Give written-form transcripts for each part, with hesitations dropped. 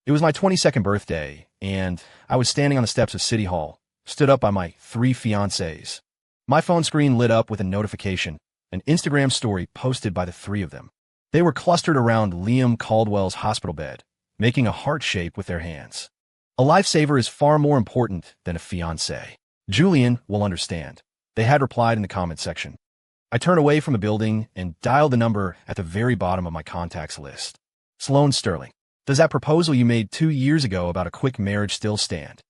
It was my 22nd birthday, and I was standing on the steps of City Hall, stood up by my 3 fiancées. My phone screen lit up with a notification, an Instagram story posted by the 3 of them. They were clustered around Liam Caldwell's hospital bed, making a heart shape with their hands. A lifesaver is far more important than a fiancé. Julian will understand. They had replied in the comment section. I turned away from the building and dialed the number at the very bottom of my contacts list. Sloane Sterling. Does that proposal you made 2 years ago about a quick marriage still stand?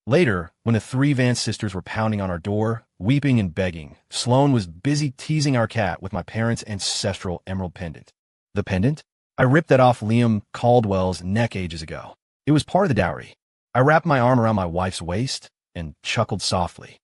Later, when the 3 Vance sisters were pounding on our door, weeping and begging, Sloane was busy teasing our cat with my parents' ancestral emerald pendant. The pendant? I ripped that off Liam Caldwell's neck ages ago. It was part of the dowry. I wrapped my arm around my wife's waist and chuckled softly.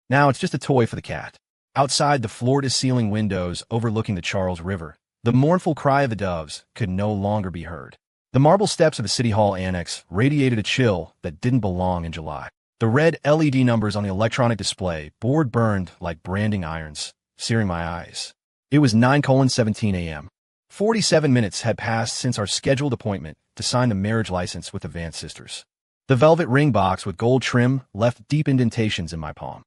Now it's just a toy for the cat. Outside the floor-to-ceiling windows overlooking the Charles River, the mournful cry of the doves could no longer be heard. The marble steps of the City Hall annex radiated a chill that didn't belong in July. The red LED numbers on the electronic display board burned like branding irons, searing my eyes. It was 9:17 a.m. 47 minutes had passed since our scheduled appointment to sign the marriage license with the Vance sisters. The velvet ring box with gold trim left deep indentations in my palm.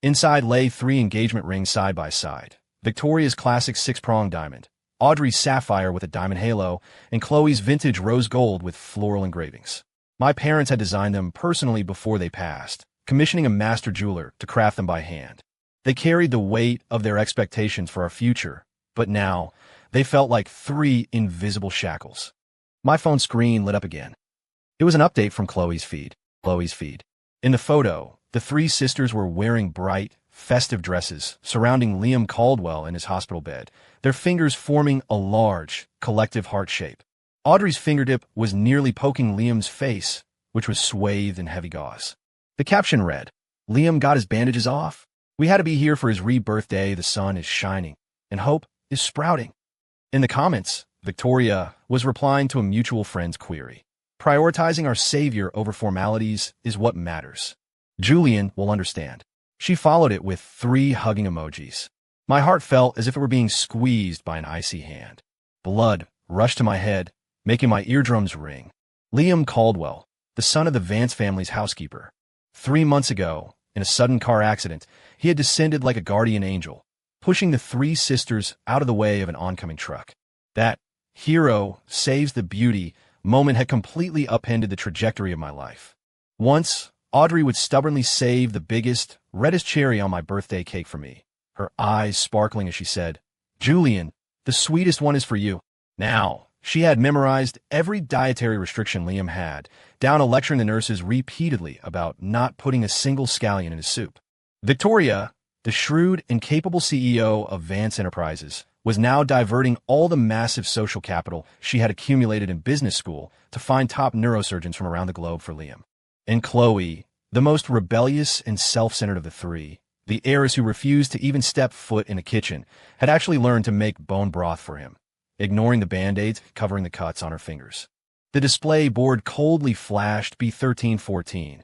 Inside lay 3 engagement rings side by side. Victoria's classic 6-pronged diamond, Audrey's sapphire with a diamond halo, and Chloe's vintage rose gold with floral engravings. My parents had designed them personally before they passed, commissioning a master jeweler to craft them by hand. They carried the weight of their expectations for our future, but now they felt like 3 invisible shackles. My phone screen lit up again. It was an update from Chloe's feed. In the photo, the 3 sisters were wearing bright, festive dresses surrounding Liam Caldwell in his hospital bed, their fingers forming a large, collective heart shape. Audrey's fingertip was nearly poking Liam's face, which was swathed in heavy gauze. The caption read, "Liam got his bandages off. We had to be here for his rebirth day. The sun is shining, and hope is sprouting." In the comments, Victoria was replying to a mutual friend's query. Prioritizing our savior over formalities is what matters. Julian will understand. She followed it with 3 hugging emojis. My heart felt as if it were being squeezed by an icy hand. Blood rushed to my head, making my eardrums ring. Liam Caldwell, the son of the Vance family's housekeeper. 3 months ago, in a sudden car accident, he had descended like a guardian angel, pushing the 3 sisters out of the way of an oncoming truck. That hero saves the beauty moment had completely upended the trajectory of my life. Once, Audrey would stubbornly save the biggest, reddest cherry on my birthday cake for me, her eyes sparkling as she said, "Julian, the sweetest one is for you." Now, she had memorized every dietary restriction Liam had, down a lecturing the nurses repeatedly about not putting a single scallion in his soup. Victoria, the shrewd and capable CEO of Vance Enterprises, was now diverting all the massive social capital she had accumulated in business school to find top neurosurgeons from around the globe for Liam. And Chloe, the most rebellious and self-centered of the 3, the heiress who refused to even step foot in the kitchen, had actually learned to make bone broth for him, ignoring the band-aids covering the cuts on her fingers. The display board coldly flashed B1314,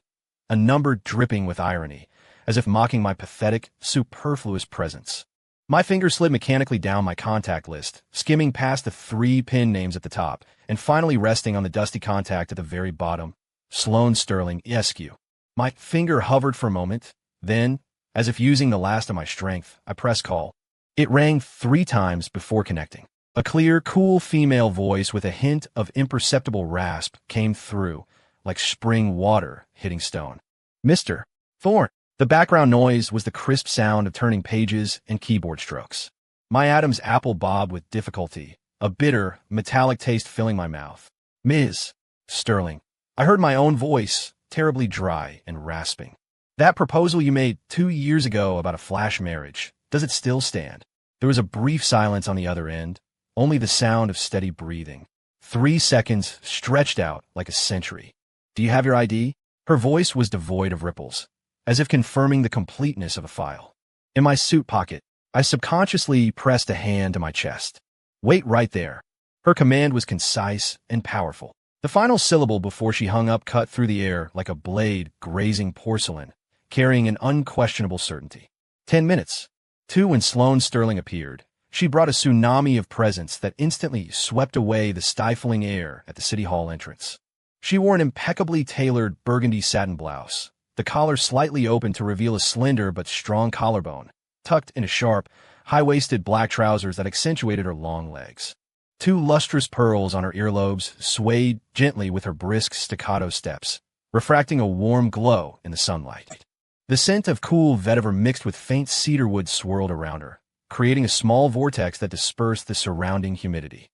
a number dripping with irony, as if mocking my pathetic, superfluous presence. My fingers slid mechanically down my contact list, skimming past the 3 pin names at the top, and finally resting on the dusty contact at the very bottom. Sloane Sterling, ESQ. My finger hovered for a moment, then, as if using the last of my strength, I pressed call. It rang 3 times before connecting. A clear, cool female voice with a hint of imperceptible rasp came through, like spring water hitting stone. "Mr. Thorne." The background noise was the crisp sound of turning pages and keyboard strokes. My Adam's apple bobbed with difficulty, a bitter, metallic taste filling my mouth. "Ms. Sterling." I heard my own voice, terribly dry and rasping. "That proposal you made 2 years ago about a flash marriage, does it still stand?" There was a brief silence on the other end, only the sound of steady breathing. 3 seconds stretched out like a century. "Do you have your ID?" Her voice was devoid of ripples, as if confirming the completeness of a file. In my suit pocket, I subconsciously pressed a hand to my chest. "Wait right there." Her command was concise and powerful. The final syllable before she hung up cut through the air like a blade grazing porcelain, carrying an unquestionable certainty. 10 minutes. 2 when Sloane Sterling appeared. She brought a tsunami of presents that instantly swept away the stifling air at the City Hall entrance. She wore an impeccably tailored burgundy satin blouse, the collar slightly open to reveal a slender but strong collarbone, tucked into sharp, high-waisted black trousers that accentuated her long legs. Two lustrous pearls on her earlobes swayed gently with her brisk staccato steps, refracting a warm glow in the sunlight. The scent of cool vetiver mixed with faint cedarwood swirled around her, creating a small vortex that dispersed the surrounding humidity.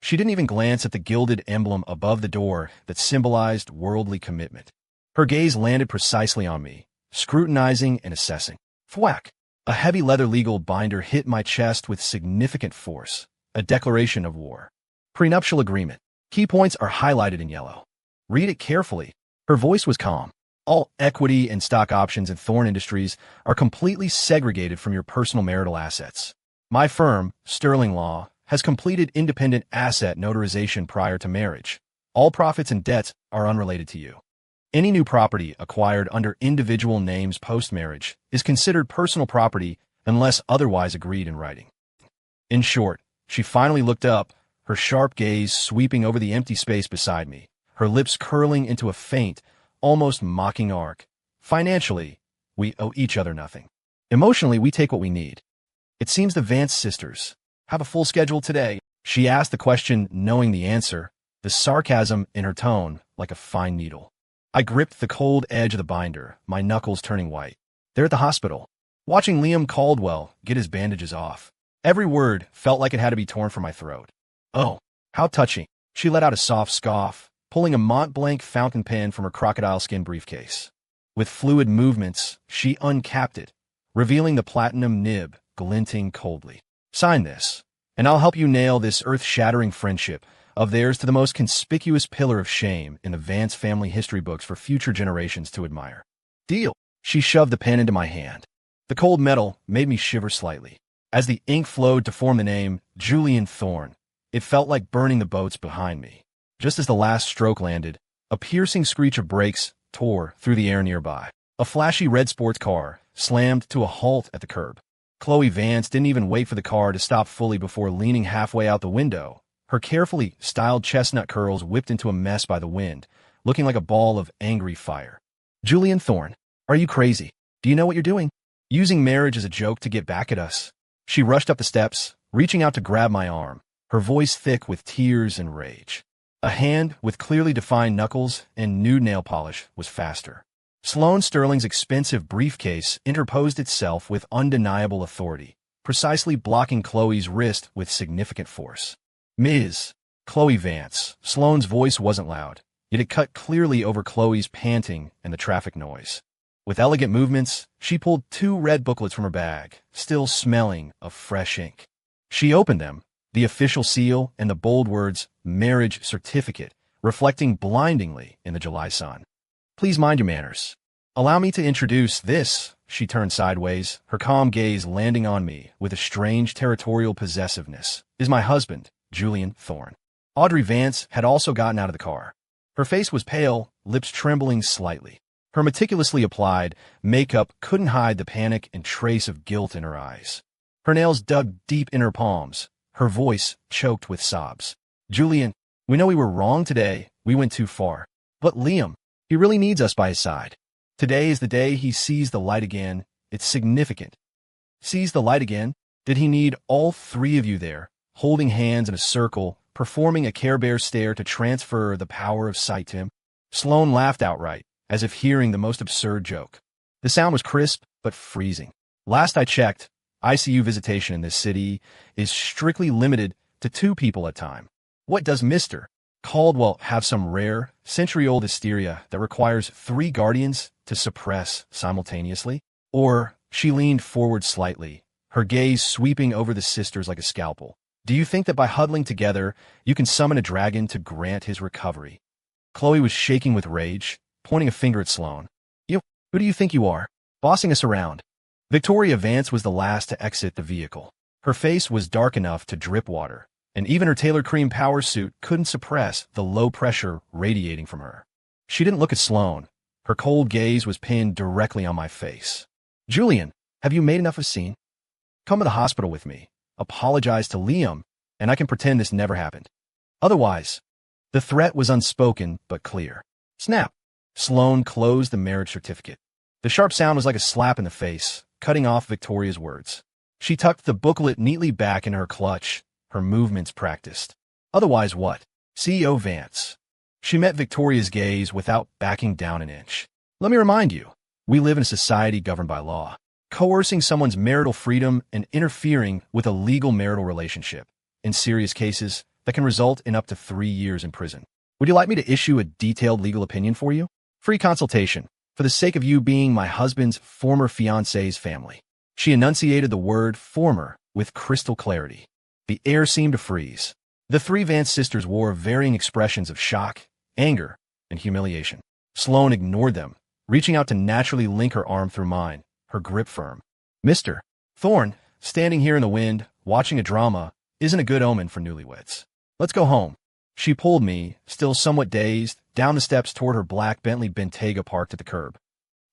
She didn't even glance at the gilded emblem above the door that symbolized worldly commitment. Her gaze landed precisely on me, scrutinizing and assessing. Thwack! A heavy leather legal binder hit my chest with significant force, a declaration of war. Prenuptial agreement. Key points are highlighted in yellow. Read it carefully. Her voice was calm. All equity and stock options in Thorn Industries are completely segregated from your personal marital assets. My firm, Sterling Law, has completed independent asset notarization prior to marriage. All profits and debts are unrelated to you. Any new property acquired under individual names post-marriage is considered personal property unless otherwise agreed in writing. In short, she finally looked up, her sharp gaze sweeping over the empty space beside me, her lips curling into a faint, almost mocking arc. Financially, we owe each other nothing. Emotionally, we take what we need. It seems the Vance sisters have a full schedule today. She asked the question knowing the answer, the sarcasm in her tone like a fine needle. I gripped the cold edge of the binder, my knuckles turning white. They're at the hospital, watching Liam Caldwell get his bandages off. Every word felt like it had to be torn from my throat. Oh, how touching. She let out a soft scoff, pulling a Mont Blanc fountain pen from her crocodile skin briefcase. With fluid movements, she uncapped it, revealing the platinum nib glinting coldly. Sign this, and I'll help you nail this earth-shattering friendship of theirs to the most conspicuous pillar of shame in the Vance family history books for future generations to admire. Deal. She shoved the pen into my hand. The cold metal made me shiver slightly. As the ink flowed to form the name Julian Thorn, it felt like burning the boats behind me. Just as the last stroke landed, a piercing screech of brakes tore through the air nearby. A flashy red sports car slammed to a halt at the curb. Chloe Vance didn't even wait for the car to stop fully before leaning halfway out the window, her carefully styled chestnut curls whipped into a mess by the wind, looking like a ball of angry fire. Julian Thorn, are you crazy? Do you know what you're doing? Using marriage as a joke to get back at us? She rushed up the steps, reaching out to grab my arm, her voice thick with tears and rage. A hand with clearly defined knuckles and nude nail polish was faster. Sloane Sterling's expensive briefcase interposed itself with undeniable authority, precisely blocking Chloe's wrist with significant force. Ms. Chloe Vance. Sloane's voice wasn't loud, yet it cut clearly over Chloe's panting and the traffic noise. With elegant movements, she pulled two red booklets from her bag, still smelling of fresh ink. She opened them, the official seal and the bold words, marriage certificate, reflecting blindingly in the July sun. Please mind your manners. Allow me to introduce this. She turned sideways, her calm gaze landing on me with a strange territorial possessiveness. Is my husband, Julian Thorn. Audrey Vance had also gotten out of the car. Her face was pale, lips trembling slightly. Her meticulously applied makeup couldn't hide the panic and trace of guilt in her eyes. Her nails dug deep in her palms, her voice choked with sobs. Julian, we know we were wrong today. We went too far. But Liam, he really needs us by his side. Today is the day he sees the light again. It's significant. Sees the light again? Did he need all three of you there, holding hands in a circle, performing a Care Bear stare to transfer the power of sight to him? Sloane laughed outright, as if hearing the most absurd joke. The sound was crisp, but freezing. Last I checked, ICU visitation in this city is strictly limited to 2 people at a time. What does Mr. Caldwell have some rare, century-old hysteria that requires 3 guardians to suppress simultaneously? Or, she leaned forward slightly, her gaze sweeping over the sisters like a scalpel. Do you think that by huddling together, you can summon a dragon to grant his recovery? Chloe was shaking with rage, pointing a finger at Sloane. Who do you think you are? Bossing us around. Victoria Vance was the last to exit the vehicle. Her face was dark enough to drip water, and even her tailored cream power suit couldn't suppress the low pressure radiating from her. She didn't look at Sloane. Her cold gaze was pinned directly on my face. Julian, have you made enough of a scene? Come to the hospital with me. Apologize to Liam, and I can pretend this never happened. Otherwise, The threat was unspoken but clear. Snap! Sloane closed the marriage certificate. The sharp sound was like a slap in the face, cutting off Victoria's words. She tucked the booklet neatly back in her clutch, her movements practiced. Otherwise what? CEO Vance. She met Victoria's gaze without backing down an inch. Let me remind you, we live in a society governed by law. Coercing someone's marital freedom and interfering with a legal marital relationship, in serious cases, that can result in up to 3 years in prison. Would you like me to issue a detailed legal opinion for you? Free consultation, for the sake of you being my husband's former fiancé's family. She enunciated the word former with crystal clarity. The air seemed to freeze. The three Vance sisters wore varying expressions of shock, anger, and humiliation. Sloane ignored them, reaching out to naturally link her arm through mine, her grip firm. Mr. Thorne, standing here in the wind, watching a drama, isn't a good omen for newlyweds. Let's go home. She pulled me, still somewhat dazed, down the steps toward her black Bentley Bentayga parked at the curb.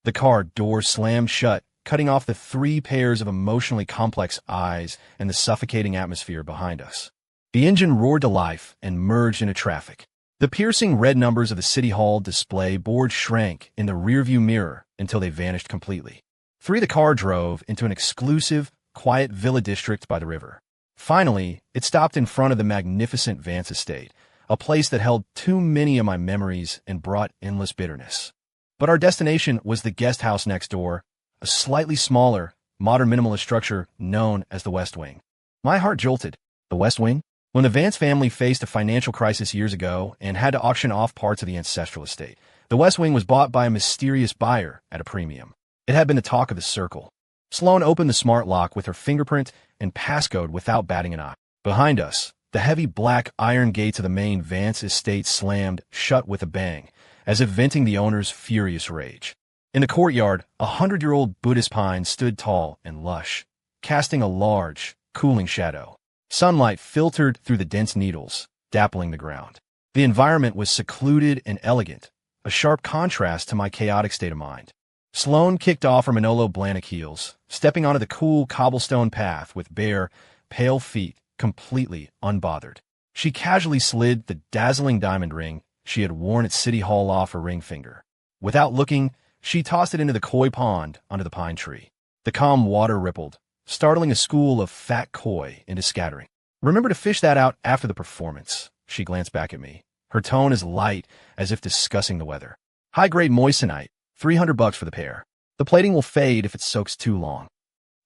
The car door slammed shut, cutting off the 3 pairs of emotionally complex eyes and the suffocating atmosphere behind us. The engine roared to life and merged into traffic. The piercing red numbers of the City Hall display board shrank in the rearview mirror until they vanished completely. The car drove into an exclusive, quiet villa district by the river. Finally, it stopped in front of the magnificent Vance estate, a place that held too many of my memories and brought endless bitterness. But our destination was the guest house next door, a slightly smaller, modern minimalist structure known as the West Wing. My heart jolted. The West Wing? When the Vance family faced a financial crisis years ago and had to auction off parts of the ancestral estate, the West Wing was bought by a mysterious buyer at a premium. It had been the talk of the circle. Sloane opened the smart lock with her fingerprint and passcode without batting an eye. Behind us, the heavy black iron gates of the main Vance estate slammed shut with a bang, as if venting the owner's furious rage. In the courtyard, a 100-year-old Buddhist pine stood tall and lush, casting a large, cooling shadow. Sunlight filtered through the dense needles, dappling the ground. The environment was secluded and elegant, a sharp contrast to my chaotic state of mind. Sloane kicked off her Manolo Blahnik heels, stepping onto the cool cobblestone path with bare, pale feet, completely unbothered. She casually slid the dazzling diamond ring she had worn at City Hall off her ring finger. Without looking, she tossed it into the koi pond under the pine tree. The calm water rippled, startling a school of fat koi into scattering. Remember to fish that out after the performance. She glanced back at me, her tone as light as if discussing the weather. High-grade moissanite, $300 for the pair. The plating will fade if it soaks too long.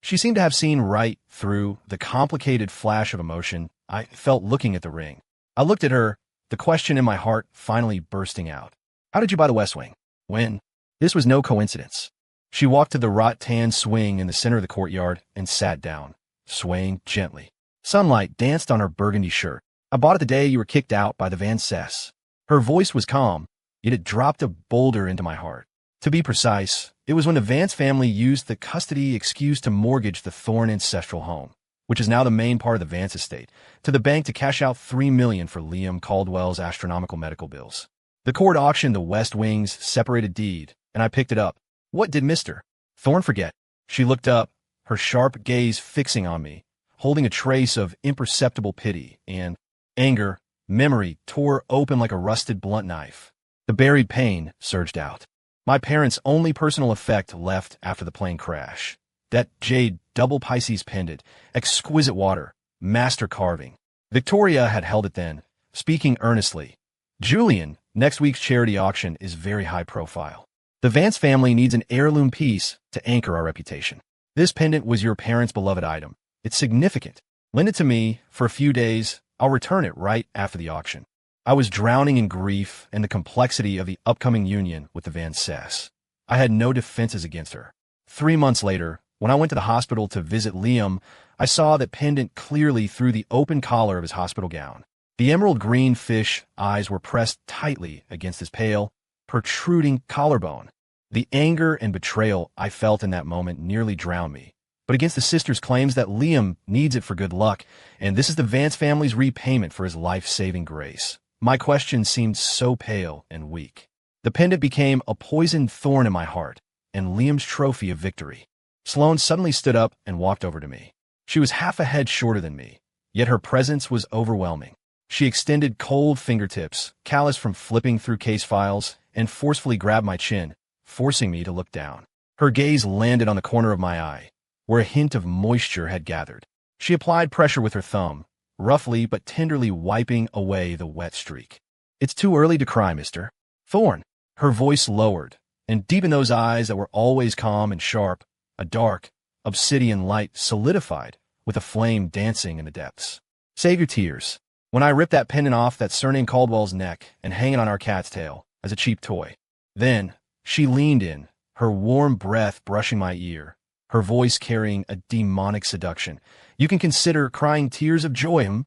She seemed to have seen right through the complicated flash of emotion I felt looking at the ring. I looked at her, the question in my heart finally bursting out. How did you buy the West Wing? When? This was no coincidence. She walked to the wrought-tan swing in the center of the courtyard and sat down, swaying gently. Sunlight danced on her burgundy shirt. I bought it the day you were kicked out by the Vances. Her voice was calm, yet it dropped a boulder into my heart. To be precise, it was when the Vance family used the custody excuse to mortgage the Thorne ancestral home, which is now the main part of the Vance estate, to the bank to cash out $3 million for Liam Caldwell's astronomical medical bills. The court auctioned the West Wing's separated deed, and I picked it up. What did Mr. Thorne forget? She looked up, her sharp gaze fixing on me, holding a trace of imperceptible pity and anger. Memory tore open like a rusted blunt knife. The buried pain surged out. My parents' only personal effect left after the plane crash. That jade double Pisces pendant, exquisite water, master carving. Victoria had held it then, speaking earnestly. Julian, next week's charity auction is very high profile. The Vance family needs an heirloom piece to anchor our reputation. This pendant was your parents' beloved item. It's significant. Lend it to me for a few days. I'll return it right after the auction. I was drowning in grief and the complexity of the upcoming union with the Vances. I had no defenses against her. 3 months later, when I went to the hospital to visit Liam, I saw that pendant clearly through the open collar of his hospital gown. The emerald green fish eyes were pressed tightly against his pale, protruding collarbone. The anger and betrayal I felt in that moment nearly drowned me. But against the sisters' claims that Liam needs it for good luck, and this is the Vance family's repayment for his life-saving grace, my question seemed so pale and weak. The pendant became a poisoned thorn in my heart, and Liam's trophy of victory. Sloane suddenly stood up and walked over to me. She was half a head shorter than me, yet her presence was overwhelming. She extended cold fingertips, callous from flipping through case files, and forcefully grabbed my chin, forcing me to look down. Her gaze landed on the corner of my eye, where a hint of moisture had gathered. She applied pressure with her thumb, roughly but tenderly wiping away the wet streak. "It's too early to cry, Mr. Thorne." Her voice lowered, and deep in those eyes that were always calm and sharp, a dark, obsidian light solidified, with a flame dancing in the depths. "Save your tears." When I ripped that pendant off that surname Caldwell's neck and hang it on our cat's tail as a cheap toy. Then she leaned in, her warm breath brushing my ear, her voice carrying a demonic seduction. "You can consider crying tears of joy."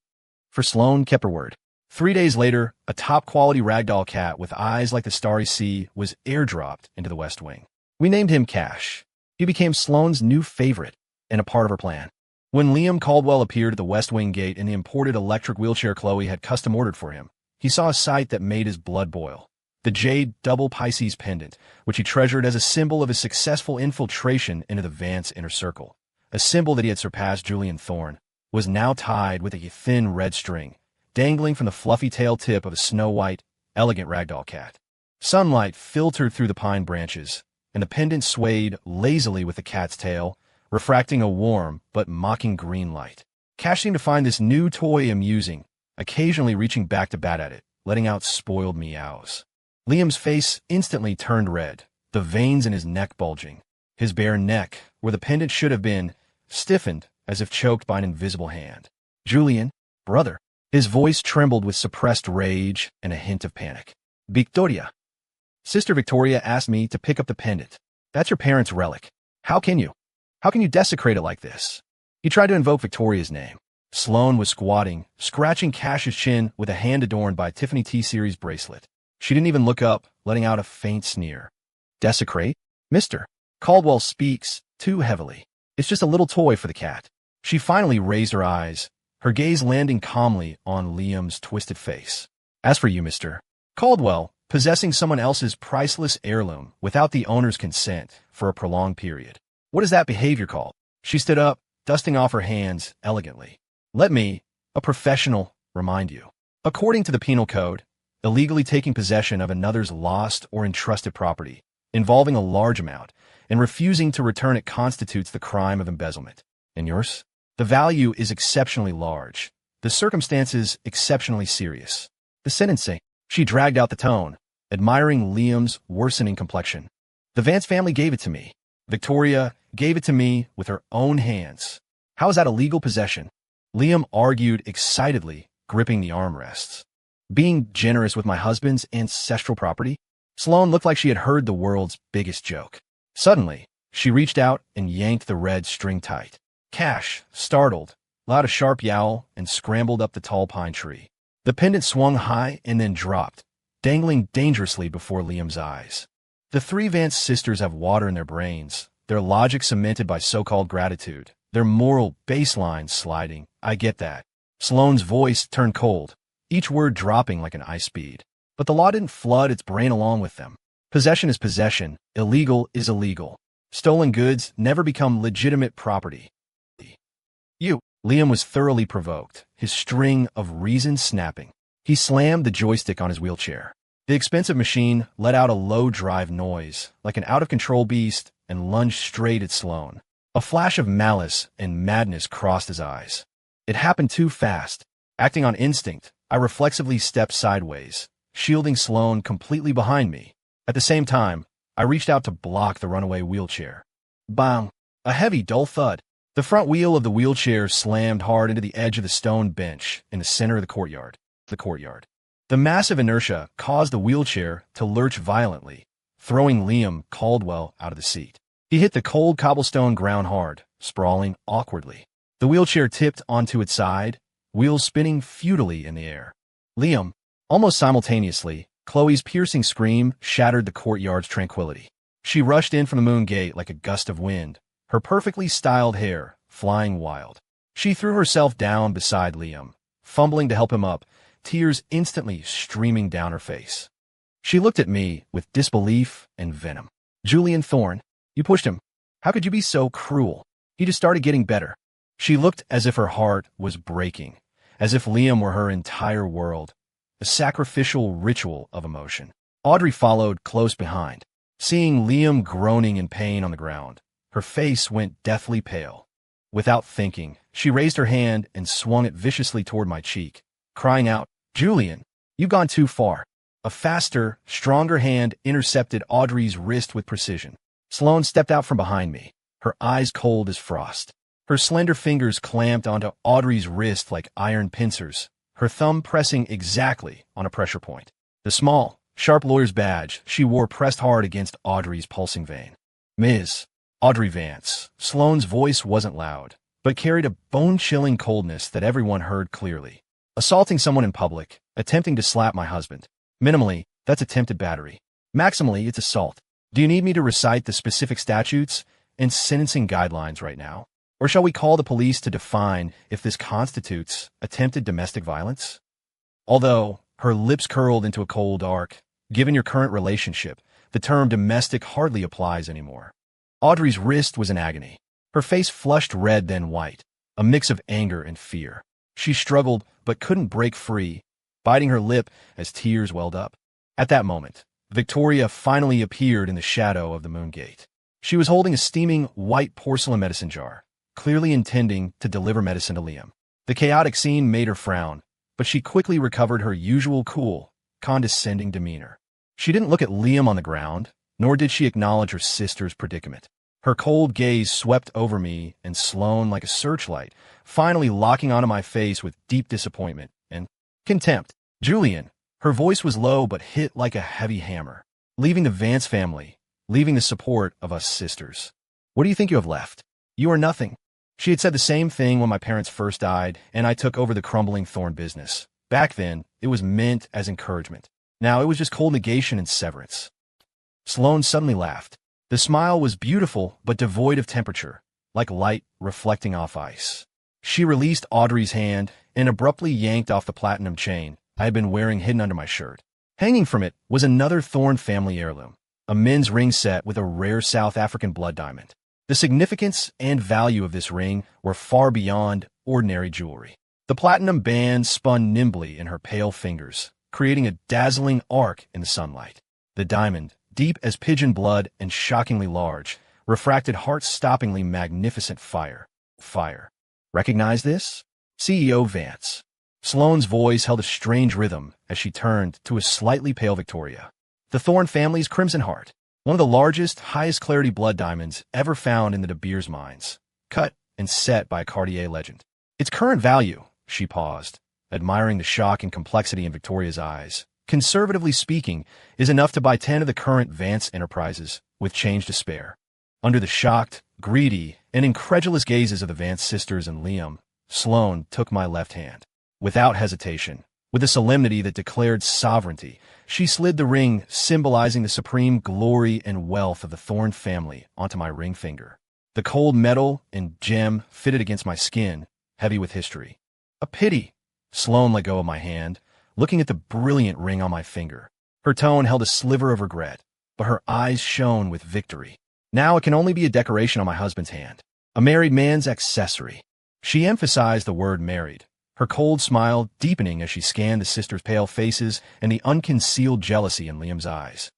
For Sloane kept her word. 3 days later, a top-quality ragdoll cat with eyes like the starry sea was airdropped into the West Wing. We named him Cash. He became Sloane's new favorite and a part of her plan. When Liam Caldwell appeared at the West Wing gate in the imported electric wheelchair Chloe had custom-ordered for him, he saw a sight that made his blood boil. The jade double Pisces pendant, which he treasured as a symbol of his successful infiltration into the Vance inner circle. A symbol that he had surpassed Julian Thorne, was now tied with a thin red string, dangling from the fluffy tail tip of a snow-white, elegant ragdoll cat. Sunlight filtered through the pine branches, and the pendant swayed lazily with the cat's tail, refracting a warm but mocking green light. Cash seemed to find this new toy amusing, occasionally reaching back to bat at it, letting out spoiled meows. Liam's face instantly turned red, the veins in his neck bulging. His bare neck, where the pendant should have been, stiffened as if choked by an invisible hand. "Julian, brother." His voice trembled with suppressed rage and a hint of panic. "Victoria. Sister Victoria asked me to pick up the pendant. That's your parents' relic. How can you desecrate it like this?" He tried to invoke Victoria's name. Sloane was squatting, scratching Cash's chin with a hand adorned by a Tiffany T-Series bracelet. She didn't even look up, letting out a faint sneer. "Desecrate? Mr. Caldwell speaks too heavily. It's just a little toy for the cat." She finally raised her eyes, her gaze landing calmly on Liam's twisted face. "As for you, Mr. Caldwell, possessing someone else's priceless heirloom without the owner's consent for a prolonged period. What is that behavior called?" She stood up, dusting off her hands elegantly. "Let me, a professional, remind you. According to the Penal Code, illegally taking possession of another's lost or entrusted property, involving a large amount, and refusing to return it constitutes the crime of embezzlement. And yours? The value is exceptionally large. The circumstances exceptionally serious. The sentencing." She dragged out the tone, admiring Liam's worsening complexion. "The Vance family gave it to me. Victoria gave it to me with her own hands. How is that a legal possession?" Liam argued excitedly, gripping the armrests. "Being generous with my husband's ancestral property?" Sloane looked like she had heard the world's biggest joke. Suddenly, she reached out and yanked the red string tight. Cash, startled, let out a sharp yowl and scrambled up the tall pine tree. The pendant swung high and then dropped, dangling dangerously before Liam's eyes. The three Vance sisters have water in their brains, their logic cemented by so-called gratitude, their moral baseline sliding. "I get that." Sloane's voice turned cold, each word dropping like an ice bead. But the law didn't flood its brain along with them. Possession is possession. Illegal is illegal. Stolen goods never become legitimate property. Liam was thoroughly provoked, his string of reason snapping. He slammed the joystick on his wheelchair. The expensive machine let out a low-drive noise, like an out-of-control beast, and lunged straight at Sloane. A flash of malice and madness crossed his eyes. It happened too fast. Acting on instinct, I reflexively stepped sideways, shielding Sloane completely behind me. At the same time, I reached out to block the runaway wheelchair. Bang! A heavy, dull thud. The front wheel of the wheelchair slammed hard into the edge of the stone bench in the center of the courtyard. The massive inertia caused the wheelchair to lurch violently, throwing Liam Caldwell out of the seat. He hit the cold cobblestone ground hard, sprawling awkwardly. The wheelchair tipped onto its side, wheels spinning futilely in the air. Liam, almost simultaneously, Chloe's piercing scream shattered the courtyard's tranquility. She rushed in from the moon gate like a gust of wind, her perfectly styled hair flying wild. She threw herself down beside Liam, fumbling to help him up, tears instantly streaming down her face. She looked at me with disbelief and venom. "Julian Thorne, you pushed him. How could you be so cruel? He just started getting better." She looked as if her heart was breaking, as if Liam were her entire world, a sacrificial ritual of emotion. Audrey followed close behind. Seeing Liam groaning in pain on the ground, her face went deathly pale. Without thinking, she raised her hand and swung it viciously toward my cheek, crying out, "Julian, you've gone too far." A faster, stronger hand intercepted Audrey's wrist with precision. Sloane stepped out from behind me, her eyes cold as frost. Her slender fingers clamped onto Audrey's wrist like iron pincers, her thumb pressing exactly on a pressure point. The small, sharp lawyer's badge she wore pressed hard against Audrey's pulsing vein. "Ms. Audrey Vance." Sloane's voice wasn't loud, but carried a bone-chilling coldness that everyone heard clearly. "Assaulting someone in public, attempting to slap my husband. Minimally, that's attempted battery. Maximally, it's assault. Do you need me to recite the specific statutes and sentencing guidelines right now? Or shall we call the police to define if this constitutes attempted domestic violence?" Although her lips curled into a cold arc, given your current relationship, the term domestic hardly applies anymore. Audrey's wrist was in agony. Her face flushed red then white, a mix of anger and fear. She struggled but couldn't break free, biting her lip as tears welled up. At that moment, Victoria finally appeared in the shadow of the moon gate. She was holding a steaming white porcelain medicine jar, clearly intending to deliver medicine to Liam. The chaotic scene made her frown, but she quickly recovered her usual cool, condescending demeanor. She didn't look at Liam on the ground, nor did she acknowledge her sister's predicament. Her cold gaze swept over me and Sloane like a searchlight, finally locking onto my face with deep disappointment and contempt. "Julian." Her voice was low but hit like a heavy hammer. "Leaving the Vance family, leaving the support of us sisters. What do you think you have left? You are nothing." She had said the same thing when my parents first died and I took over the crumbling Thorn business. Back then, it was meant as encouragement. Now it was just cold negation and severance. Sloane suddenly laughed. The smile was beautiful but devoid of temperature, like light reflecting off ice. She released Audrey's hand and abruptly yanked off the platinum chain I had been wearing hidden under my shirt. Hanging from it was another Thorn family heirloom, a men's ring set with a rare South African blood diamond. The significance and value of this ring were far beyond ordinary jewelry. The platinum band spun nimbly in her pale fingers, creating a dazzling arc in the sunlight. The diamond, deep as pigeon blood and shockingly large, refracted heart-stoppingly magnificent fire. Fire. "Recognize this? CEO Vance." Sloane's voice held a strange rhythm as she turned to a slightly pale Victoria. "The Thorn family's Crimson Heart, one of the largest, highest clarity blood diamonds ever found in the De Beers mines, cut and set by a Cartier legend. Its current value," she paused, admiring the shock and complexity in Victoria's eyes, "conservatively speaking, is enough to buy 10 of the current Vance enterprises with change to spare." Under the shocked, greedy, and incredulous gazes of the Vance sisters and Liam, Sloane took my left hand. Without hesitation, with a solemnity that declared sovereignty, she slid the ring symbolizing the supreme glory and wealth of the Thorn family onto my ring finger. The cold metal and gem fitted against my skin, heavy with history. "A pity." Sloane let go of my hand, looking at the brilliant ring on my finger. Her tone held a sliver of regret, but her eyes shone with victory. "Now it can only be a decoration on my husband's hand, a married man's accessory." She emphasized the word married, her cold smile deepening as she scanned the sisters' pale faces and the unconcealed jealousy in Liam's eyes.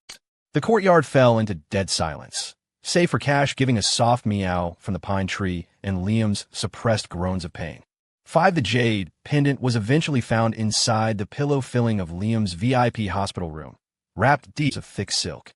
The courtyard fell into dead silence, save for Cash giving a soft meow from the pine tree and Liam's suppressed groans of pain. The jade pendant was eventually found inside the pillow filling of Liam's VIP hospital room, wrapped deep of thick silk.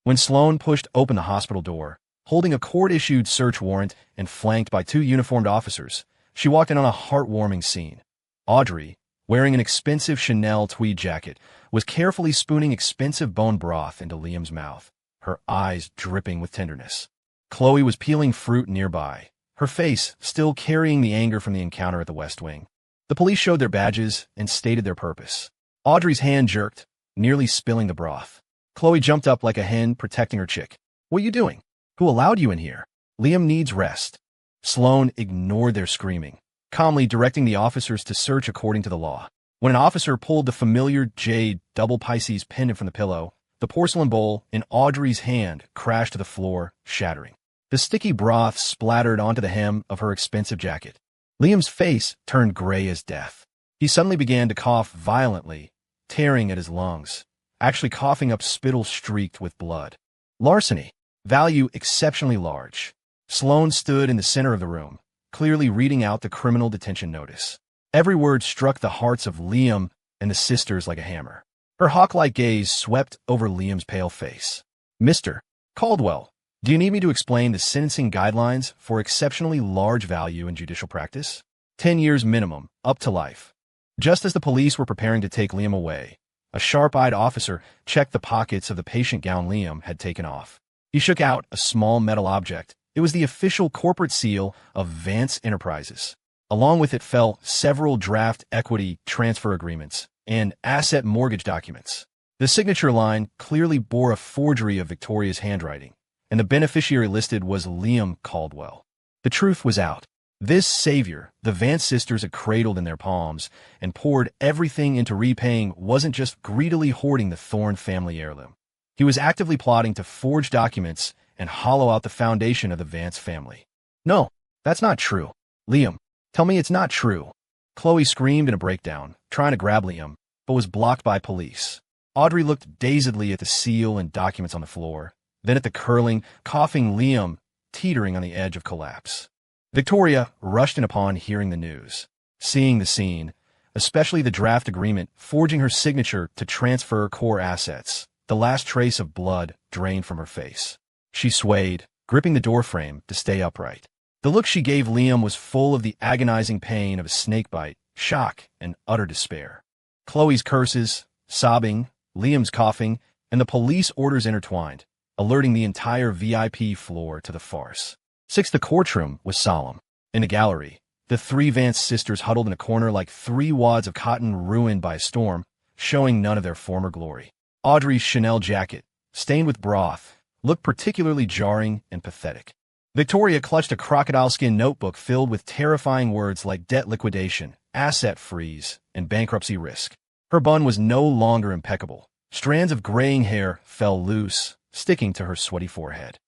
When Sloane pushed open the hospital door, holding a court-issued search warrant and flanked by 2 uniformed officers, she walked in on a heartwarming scene. Audrey, wearing an expensive Chanel tweed jacket, was carefully spooning expensive bone broth into Liam's mouth, her eyes dripping with tenderness. Chloe was peeling fruit nearby, her face still carrying the anger from the encounter at the West Wing. The police showed their badges and stated their purpose. Audrey's hand jerked, nearly spilling the broth. Chloe jumped up like a hen protecting her chick. "What are you doing? Who allowed you in here? Liam needs rest." Sloane ignored their screaming, calmly directing the officers to search according to the law. When an officer pulled the familiar jade double Pisces pendant from the pillow, the porcelain bowl in Audrey's hand crashed to the floor, shattering. The sticky broth splattered onto the hem of her expensive jacket. Liam's face turned gray as death. He suddenly began to cough violently, tearing at his lungs, actually coughing up spittle streaked with blood. Larceny. Value exceptionally large. Sloane stood in the center of the room, clearly reading out the criminal detention notice. Every word struck the hearts of Liam and the sisters like a hammer. Her hawk-like gaze swept over Liam's pale face. Mr. Caldwell, do you need me to explain the sentencing guidelines for exceptionally large value in judicial practice? 10 years minimum, up to life. Just as the police were preparing to take Liam away, a sharp-eyed officer checked the pockets of the patient gown Liam had taken off. He shook out a small metal object. It was the official corporate seal of Vance Enterprises. Along with it fell several draft equity transfer agreements and asset mortgage documents. The signature line clearly bore a forgery of Victoria's handwriting, and the beneficiary listed was Liam Caldwell. The truth was out. This savior, the Vance sisters had cradled in their palms and poured everything into repaying, wasn't just greedily hoarding the Thorne family heirloom. He was actively plotting to forge documents and hollow out the foundation of the Vance family. No, that's not true. Liam, tell me it's not true. Chloe screamed in a breakdown, trying to grab Liam, but was blocked by police. Audrey looked dazedly at the seal and documents on the floor, then at the curling, coughing Liam, teetering on the edge of collapse. Victoria rushed in upon hearing the news. Seeing the scene, especially the draft agreement forging her signature to transfer core assets, the last trace of blood drained from her face. She swayed, gripping the doorframe to stay upright. The look she gave Liam was full of the agonizing pain of a snakebite, shock, and utter despair. Chloe's curses, sobbing, Liam's coughing, and the police orders intertwined, alerting the entire VIP floor to the farce. The courtroom was solemn. In the gallery, the three Vance sisters huddled in a corner like three wads of cotton ruined by a storm, showing none of their former glory. Audrey's Chanel jacket, stained with broth, looked particularly jarring and pathetic. Victoria clutched a crocodile skin notebook filled with terrifying words like debt liquidation, asset freeze, and bankruptcy risk. Her bun was no longer impeccable. Strands of graying hair fell loose, sticking to her sweaty forehead.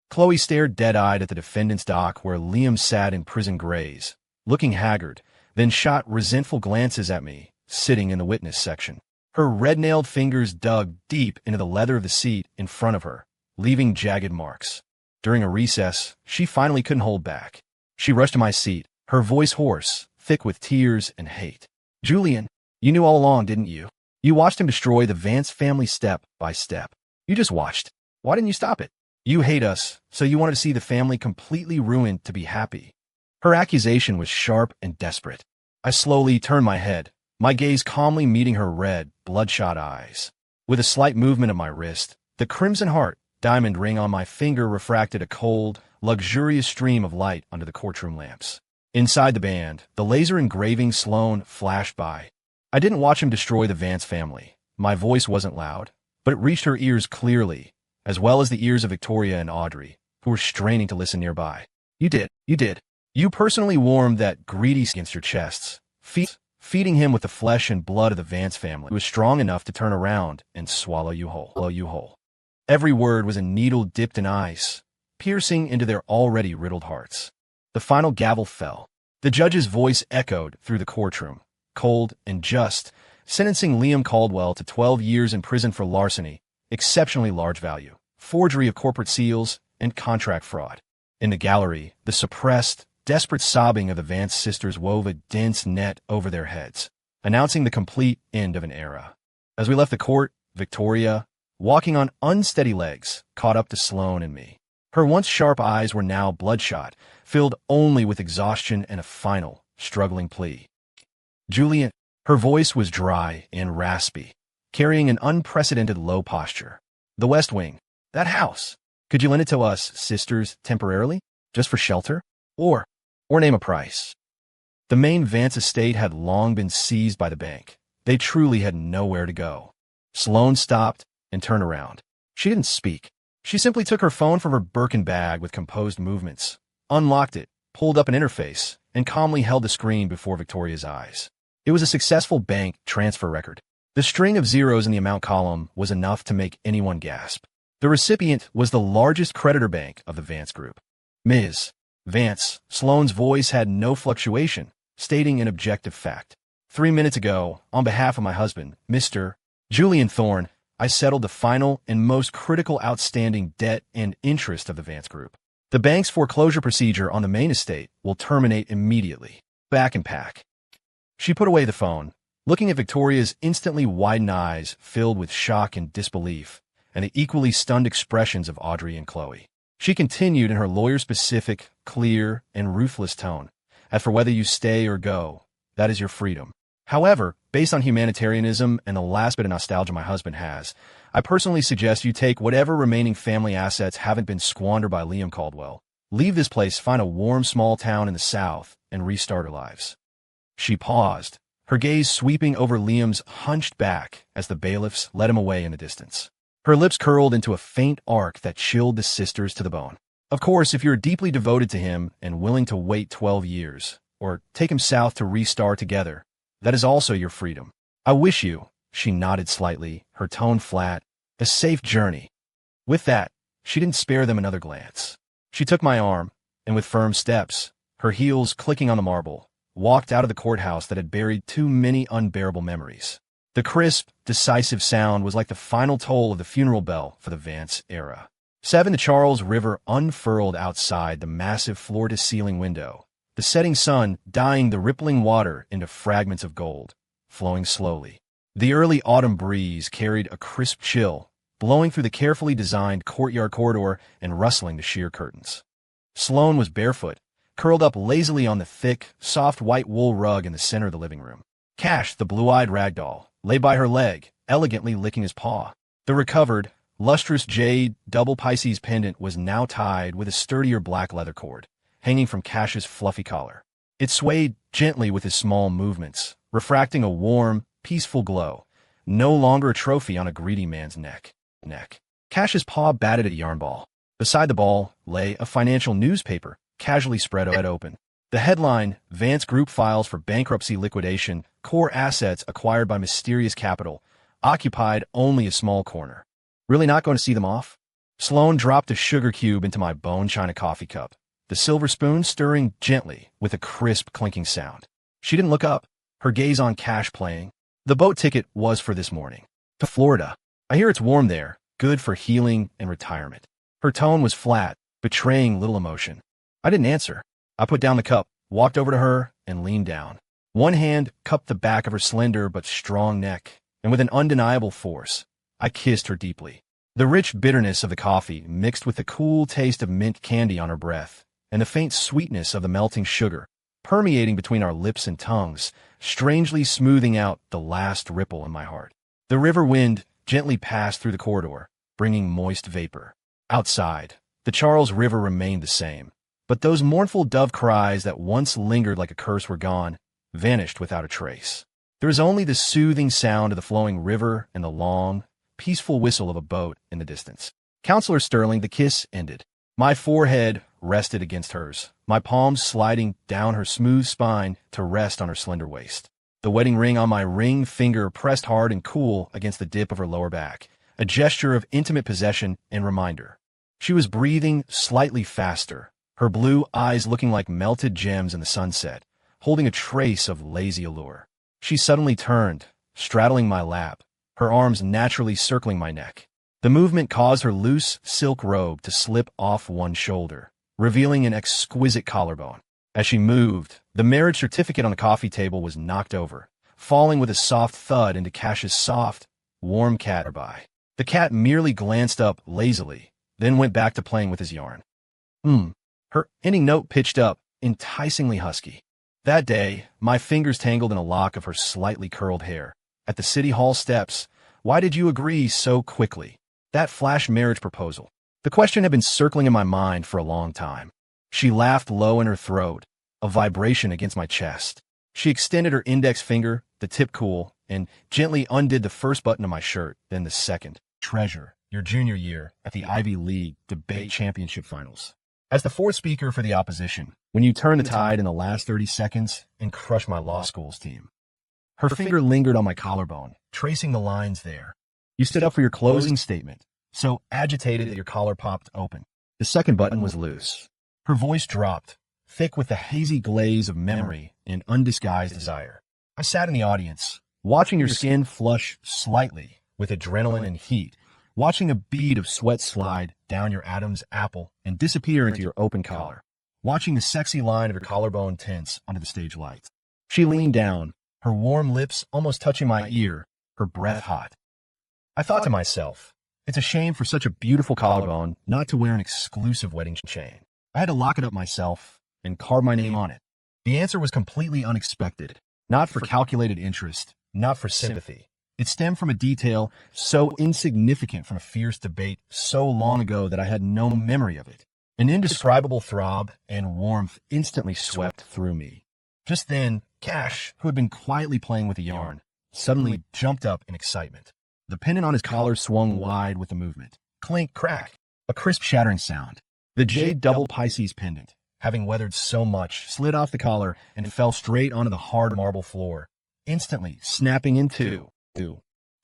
Chloe stared dead-eyed at the defendant's dock where Liam sat in prison grays, looking haggard, then shot resentful glances at me, sitting in the witness section. Her red-nailed fingers dug deep into the leather of the seat in front of her, leaving jagged marks. During a recess, she finally couldn't hold back. She rushed to my seat, her voice hoarse, thick with tears and hate. Julian, you knew all along, didn't you? You watched him destroy the Vance family step by step. You just watched. Why didn't you stop it? You hate us, so you wanted to see the family completely ruined to be happy. Her accusation was sharp and desperate. I slowly turned my head, my gaze calmly meeting her red, bloodshot eyes. With a slight movement of my wrist, the crimson heart diamond ring on my finger refracted a cold, luxurious stream of light under the courtroom lamps. Inside the band, the laser engraving Sloane flashed by. I didn't watch him destroy the Vance family. My voice wasn't loud, but it reached her ears clearly, as well as the ears of Victoria and Audrey, who were straining to listen nearby. You did. You personally warmed that greedy against your chests, feeding him with the flesh and blood of the Vance family. He was strong enough to turn around and swallow you whole. Every word was a needle dipped in ice, piercing into their already riddled hearts. The final gavel fell. The judge's voice echoed through the courtroom, cold and just, sentencing Liam Caldwell to 12 years in prison for larceny, exceptionally large value, forgery of corporate seals, and contract fraud. In the gallery, the suppressed, desperate sobbing of the Vance sisters wove a dense net over their heads, announcing the complete end of an era. As we left the court, Victoria, walking on unsteady legs, caught up to Sloane and me. Her once sharp eyes were now bloodshot, filled only with exhaustion and a final, struggling plea. Julian, her voice was dry and raspy, carrying an unprecedented low posture. The West Wing, that house, could you lend it to us, sisters, temporarily, just for shelter? Or name a price. The main Vance estate had long been seized by the bank. They truly had nowhere to go. Sloane stopped and turned around. She didn't speak. She simply took her phone from her Birkin bag with composed movements, unlocked it, pulled up an interface, and calmly held the screen before Victoria's eyes. It was a successful bank transfer record. The string of zeros in the amount column was enough to make anyone gasp. The recipient was the largest creditor bank of the Vance Group. Ms. Vance, Sloane's voice had no fluctuation, stating an objective fact. 3 minutes ago, on behalf of my husband, Mr. Julian Thorne, I settled the final and most critical outstanding debt and interest of the Vance Group. The bank's foreclosure procedure on the main estate will terminate immediately. Back and pack. She put away the phone, looking at Victoria's instantly widened eyes filled with shock and disbelief, and the equally stunned expressions of Audrey and Chloe. She continued in her lawyer-specific, clear, and ruthless tone. As for whether you stay or go, that is your freedom. However, based on humanitarianism and the last bit of nostalgia my husband has, I personally suggest you take whatever remaining family assets haven't been squandered by Liam Caldwell, leave this place, find a warm small town in the South, and restart our lives. She paused, her gaze sweeping over Liam's hunched back as the bailiffs led him away in the distance. Her lips curled into a faint arc that chilled the sisters to the bone. Of course, if you're deeply devoted to him and willing to wait 12 years, or take him south to restart together, that is also your freedom. I wish you, she nodded slightly, her tone flat, a safe journey. With that, she didn't spare them another glance. She took my arm, and with firm steps, her heels clicking on the marble, walked out of the courthouse that had buried too many unbearable memories. The crisp, decisive sound was like the final toll of the funeral bell for the Vance era. 7 The Charles River unfurled outside the massive floor-to-ceiling window, the setting sun dyeing the rippling water into fragments of gold, flowing slowly. The early autumn breeze carried a crisp chill, blowing through the carefully designed courtyard corridor and rustling the sheer curtains. Sloane was barefoot, curled up lazily on the thick, soft white wool rug in the center of the living room. Cash, the blue-eyed ragdoll, lay by her leg, elegantly licking his paw. The recovered, lustrous jade double Pisces pendant was now tied with a sturdier black leather cord, hanging from Cash's fluffy collar. It swayed gently with his small movements, refracting a warm, peaceful glow, no longer a trophy on a greedy man's neck. Cash's paw batted at a yarn ball. Beside the ball lay a financial newspaper, casually spread open. The headline, Vance Group Files for Bankruptcy Liquidation, Core Assets Acquired by Mysterious Capital, occupied only a small corner. Really not going to see them off? Sloane dropped a sugar cube into my bone china coffee cup, the silver spoon stirring gently with a crisp clinking sound. She didn't look up, her gaze on Cash playing. The boat ticket was for this morning. To Florida. I hear it's warm there, good for healing and retirement. Her tone was flat, betraying little emotion. I didn't answer. I put down the cup, walked over to her, and leaned down. One hand cupped the back of her slender but strong neck, and with an undeniable force, I kissed her deeply. The rich bitterness of the coffee mixed with the cool taste of mint candy on her breath, and the faint sweetness of the melting sugar, permeating between our lips and tongues, strangely smoothing out the last ripple in my heart. The river wind gently passed through the corridor, bringing moist vapor. Outside, the Charles River remained the same, but those mournful dove cries that once lingered like a curse were gone, vanished without a trace. There was only the soothing sound of the flowing river and the long, peaceful whistle of a boat in the distance. Counselor Sterling, the kiss ended. My forehead rested against hers, my palms sliding down her smooth spine to rest on her slender waist. The wedding ring on my ring finger pressed hard and cool against the dip of her lower back, a gesture of intimate possession and reminder. She was breathing slightly faster, her blue eyes looking like melted gems in the sunset, holding a trace of lazy allure. She suddenly turned, straddling my lap, her arms naturally circling my neck. The movement caused her loose silk robe to slip off one shoulder, revealing an exquisite collarbone. As she moved, the marriage certificate on the coffee table was knocked over, falling with a soft thud into Cash's soft, warm cat nearby. The cat merely glanced up lazily, then went back to playing with his yarn. Her ending note pitched up, enticingly husky. That day, my fingers tangled in a lock of her slightly curled hair. At the City Hall steps, why did you agree so quickly? That flash marriage proposal. The question had been circling in my mind for a long time. She laughed low in her throat, a vibration against my chest. She extended her index finger, the tip cool, and gently undid the first button of my shirt, then the second. Treasure, your junior year at the Ivy League debate championship finals. As the fourth speaker for the opposition, when you turn the tide in the last 30 seconds and crush my law school's team. Her finger lingered on my collarbone, tracing the lines there. You stood up for your closing statement, so agitated that your collar popped open. The second button was loose. Her voice dropped, thick with the hazy glaze of memory and undisguised desire. I sat in the audience, watching your skin flush slightly with adrenaline and heat, watching a bead of sweat slide down your Adam's apple and disappear into your open collar, watching the sexy line of your collarbone tense under the stage lights. She leaned down, her warm lips almost touching my ear, her breath hot. I thought to myself, it's a shame for such a beautiful collarbone not to wear an exclusive wedding chain. I had to lock it up myself and carve my name on it. The answer was completely unexpected, not for calculated interest, not for sympathy. It stemmed from a detail so insignificant from a fierce debate so long ago that I had no memory of it. An indescribable throb and warmth instantly swept through me. Just then, Cash, who had been quietly playing with the yarn, suddenly jumped up in excitement. The pendant on his collar swung wide with the movement. Clink, crack, a crisp shattering sound. The jade double Pisces pendant, having weathered so much, slid off the collar and fell straight onto the hard marble floor, instantly snapping in two.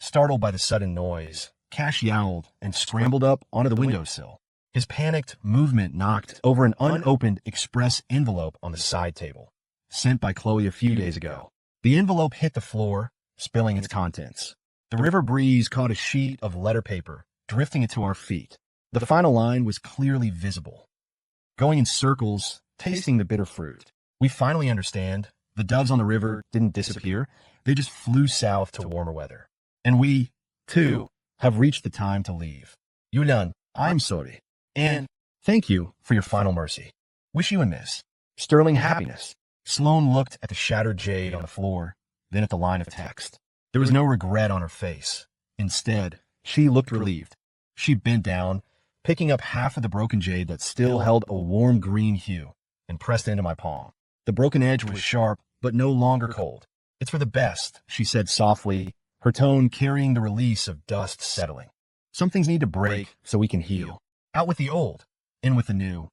Startled by the sudden noise, Cash yowled and scrambled up onto the windowsill. His panicked movement knocked over an unopened express envelope on the side table, sent by Chloe a few days ago. The envelope hit the floor, spilling its contents. The river breeze caught a sheet of letter paper, drifting it to our feet. The final line was clearly visible. Going in circles, tasting the bitter fruit. We finally understand. The doves on the river didn't disappear. They just flew south to warmer weather. And we, too, have reached the time to leave. Yulan, I'm sorry. And thank you for your final mercy. Wish you and Miss sterling happiness. Sloane looked at the shattered jade on the floor, then at the line of text. There was no regret on her face. Instead, she looked relieved. She bent down, picking up half of the broken jade that still held a warm green hue, and pressed it into my palm. The broken edge was sharp, but no longer cold. It's for the best, she said softly, her tone carrying the release of dust settling. Some things need to break so we can heal. Out with the old, in with the new.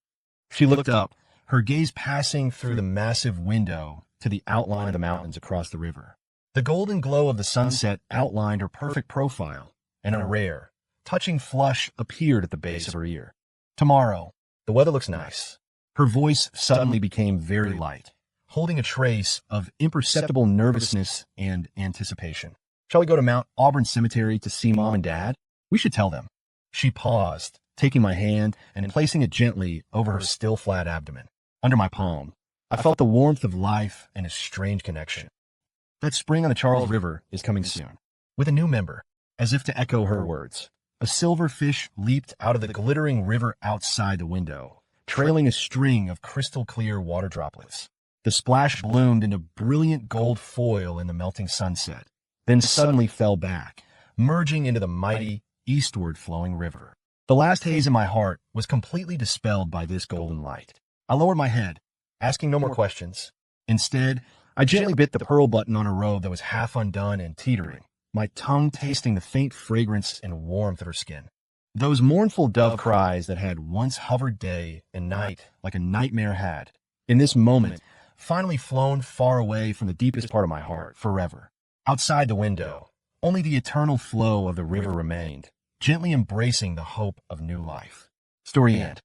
She looked up, her gaze passing through the massive window to the outline of the mountains across the river. The golden glow of the sunset outlined her perfect profile, and a rare, touching flush appeared at the base of her ear. Tomorrow, the weather looks nice. Her voice suddenly became very light, holding a trace of imperceptible nervousness and anticipation. Shall we go to Mount Auburn Cemetery to see Mom and Dad? We should tell them. She paused, taking my hand and placing it gently over her still flat abdomen. Under my palm, I felt the warmth of life and a strange connection. That spring on the Charles River is coming soon, with a new member. As if to echo her words, a silver fish leaped out of the glittering river outside the window, trailing a string of crystal-clear water droplets. The splash bloomed into brilliant gold foil in the melting sunset, then suddenly fell back, merging into the mighty, eastward-flowing river. The last haze in my heart was completely dispelled by this golden light. I lowered my head, asking no more questions. Instead, I gently bit the pearl button on her robe that was half undone and teetering, my tongue tasting the faint fragrance and warmth of her skin. Those mournful dove cries that had once hovered day and night like a nightmare had, in this moment, finally flown far away from the deepest part of my heart forever. Outside the window, only the eternal flow of the river remained, gently embracing the hope of new life. Story end.